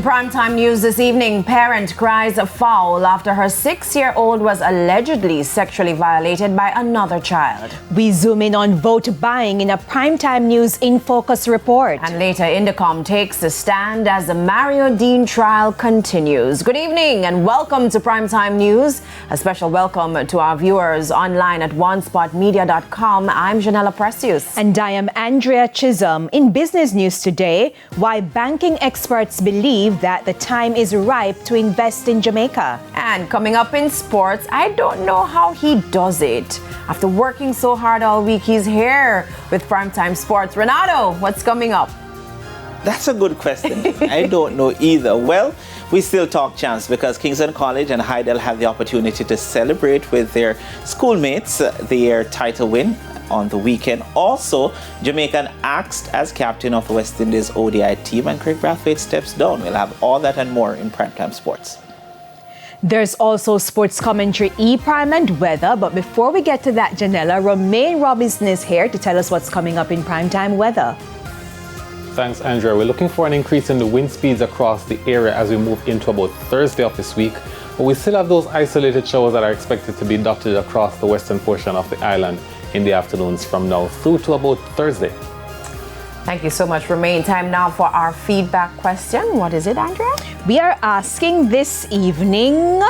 Primetime news this evening, parent cries foul after her 6-year-old was allegedly sexually violated by another child. We zoom in on vote buying in a Primetime News In Focus report. And later, Indicom takes a stand as the Mario Dean trial continues. Good evening and welcome to Primetime News. A special welcome to our viewers online at onespotmedia.com. I'm Janella Precious. And I am Andrea Chisholm. In business news today, why banking experts believe that the time is ripe to invest in Jamaica. And coming up in sports, I don't know how he does it. After working so hard all week, he's here with Primetime Sports. Renato, what's coming up? That's a good question. I don't know either. Well, we still talk chance because Kingston College and Hydel have the opportunity to celebrate with their schoolmates their title win on the weekend. Also, Jamaican axed as captain of the West Indies ODI team, and Craig Brathwaite steps down. We'll have all that and more in Primetime Sports. There's also sports commentary, e-prime and weather. But before we get to that, Janella, Romaine Robinson is here to tell us what's coming up in Primetime weather. Thanks, Andrea. We're looking for an increase in the wind speeds across the area as we move into about Thursday of this week. But we still have those isolated showers that are expected to be dotted across the western portion of the island in the afternoons from now through to about Thursday. Thank you so much, Romaine. Time now for our feedback question. What is it, Andrea? We are asking this evening,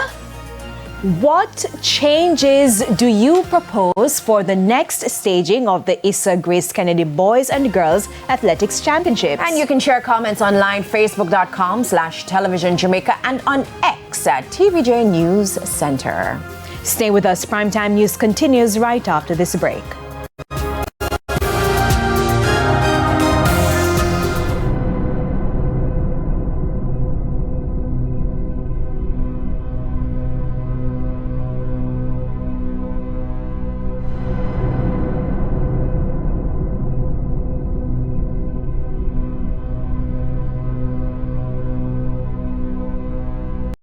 what changes do you propose for the next staging of the Issa Grace Kennedy Boys and Girls Athletics Championships? And you can share comments online, facebook.com/television Jamaica and on X at TVJ News Center. Stay with us. Primetime News continues right after this break.